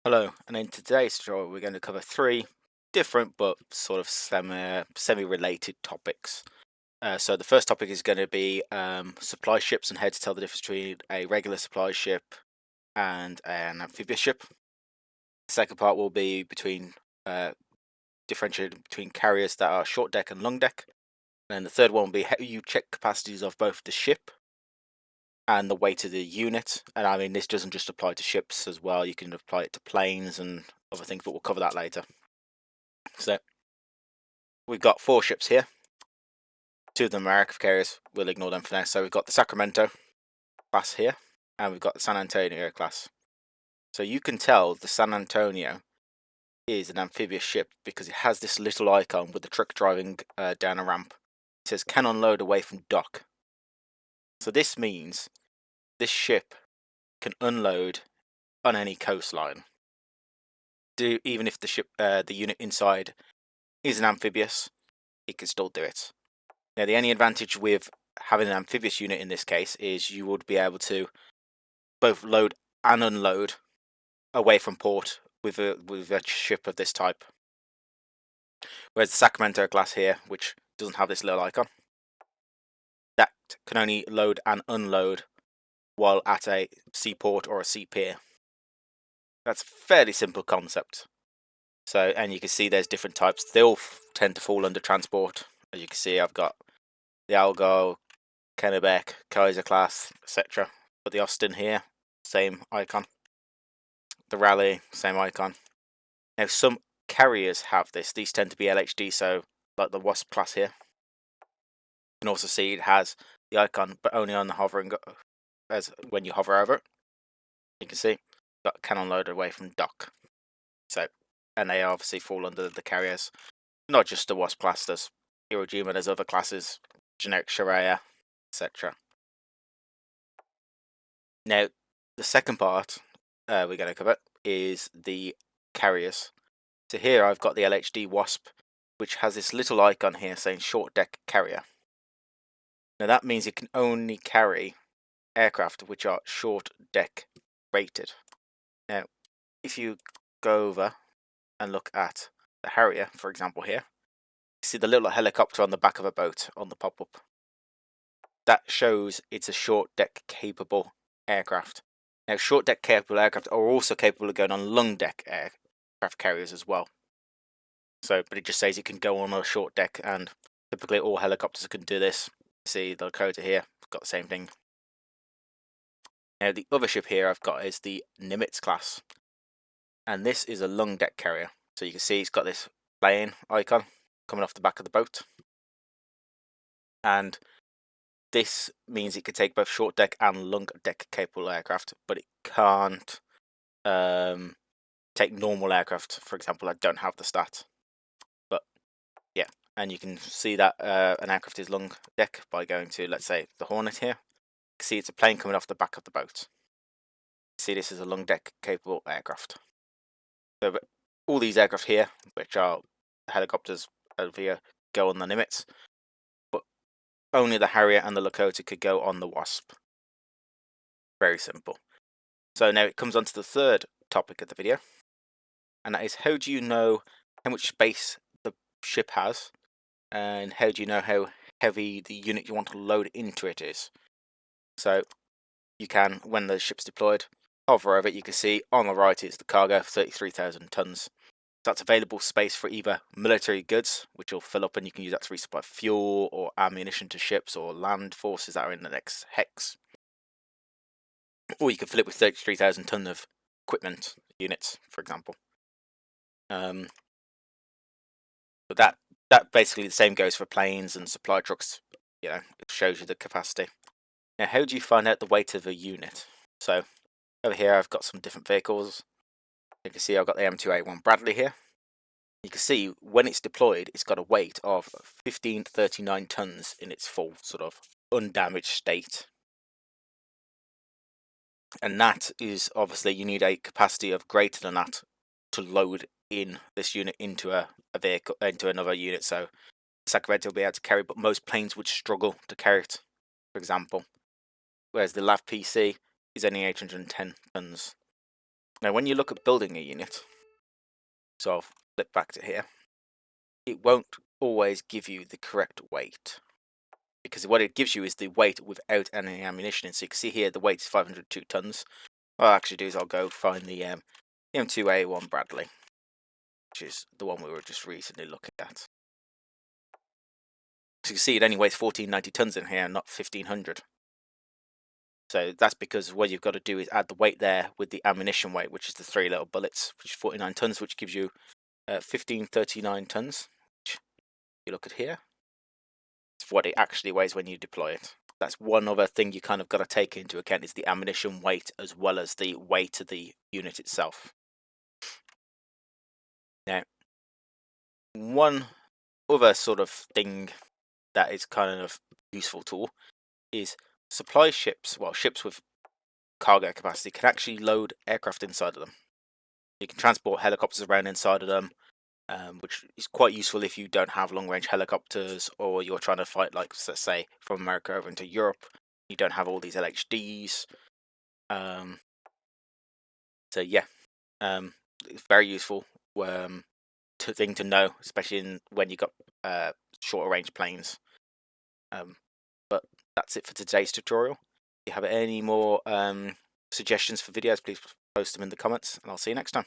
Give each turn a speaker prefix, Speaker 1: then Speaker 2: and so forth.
Speaker 1: Hello, and in today's tutorial we're going to cover three different but sort of semi-related topics. So the first topic is going to be supply ships and how to tell the difference between a regular supply ship and an amphibious ship. The second part will be differentiating between carriers that are short deck and long deck. And the third one will be how you check capacities of both the ship and the weight of the unit. And I mean, this doesn't just apply to ships as well, you can apply it to planes and other things, but we'll cover that later. So we've got four ships here. Two of them are aircraft carriers, we'll ignore them for now. So we've got the Sacramento class here, and we've got the San Antonio class. So you can tell the San Antonio is an amphibious ship because it has this little icon with the truck driving down a ramp. It says can unload away from dock. So this means this ship can unload on any coastline. Even if the unit inside is an amphibious, it can still do it. Now, the only advantage with having an amphibious unit in this case is you would be able to both load and unload away from port with a ship of this type. Whereas the Sacramento class here, which doesn't have this little icon, that can only load and unload while at a seaport or a sea pier. That's a fairly simple concept. So, and you can see there's different types. They all tend to fall under transport. As you can see, I've got the Algo, Kennebec, Kaiser class, etc. But the Austin here, same icon. The Raleigh, same icon. Now, some carriers have this. These tend to be LHD, so like the Wasp class here. You can also see it has the icon, but only on the hovering, as when you hover over it. You can see got can unload away from dock. So, and they obviously fall under the carriers. Not just the Wasp class. There's Iwo Jima. There's other classes, generic Sharia, etc. Now, the second part we're going to cover is the carriers. So here I've got the LHD Wasp, which has this little icon here saying short deck carrier. Now that means it can only carry aircraft which are short deck rated. Now, if you go over and look at the Harrier, for example here, you see the little helicopter on the back of a boat on the pop-up. That shows it's a short deck capable aircraft. Now, short deck capable aircraft are also capable of going on long deck aircraft carriers as well. So, but it just says it can go on a short deck, and typically all helicopters can do this. See the Lakota here, got the same thing. Now, the other ship here I've got is the Nimitz class, and this is a long deck carrier. So you can see it's got this plane icon coming off the back of the boat, and this means it could take both short deck and long deck capable aircraft, but it can't take normal aircraft. For example, I don't have the stat, but yeah, and you can see that an aircraft is long deck by going to, let's say, the Hornet here. You can see it's a plane coming off the back of the boat. You see this is a long deck capable aircraft. So all these aircraft here, which are helicopters over here, go on the Nimitz, but only the Harrier and the Lakota could go on the Wasp. Very simple. So now it comes on to the third topic of the video, and that is how do you know how much space the ship has, and how do you know how heavy the unit you want to load into it is. So you can, when the ship's deployed, hover over it, you can see on the right is the cargo, 33,000 tons. That's available space for either military goods, which will fill up and you can use that to resupply fuel or ammunition to ships or land forces that are in the next hex. Or you can fill it with 33,000 tons of equipment units, for example. But that basically the same goes for planes and supply trucks. You know, it shows you the capacity. Now, how do you find out the weight of a unit? So over here I've got some different vehicles. You can see I've got the M2A1 Bradley here. You can see when it's deployed, it's got a weight of 1539 tons in its full sort of undamaged state. And that is obviously, you need a capacity of greater than that to load in this unit into a vehicle, into another unit. So Sacramento will be able to carry, but most planes would struggle to carry it, for example. Whereas the LAV PC is only 810 tons. Now, when you look at building a unit, so I'll flip back to here, it won't always give you the correct weight, because what it gives you is the weight without any ammunition. And so you can see here the weight is 502 tons. What I'll actually do is I'll go find the M2A1 Bradley, which is the one we were just recently looking at. So you can see it only weighs 1490 tons in here, not 1500. So that's because what you've got to do is add the weight there with the ammunition weight, which is the 3 little bullets, which is 49 tons, which gives you 1539 tons. Which, you look at here, it's what it actually weighs when you deploy it. That's one other thing you kind of got to take into account, is the ammunition weight as well as the weight of the unit itself. Now, one other sort of thing that is kind of useful tool is supply ships. Well, ships with cargo capacity can actually load aircraft inside of them. You can transport helicopters around inside of them, which is quite useful if you don't have long-range helicopters, or you're trying to fight, like, let's say, from America over into Europe. You don't have all these LHDs. So yeah, it's very useful thing to know, especially when you got shorter range planes. But that's it for today's tutorial. If you have any more suggestions for videos, please post them in the comments, and I'll see you next time.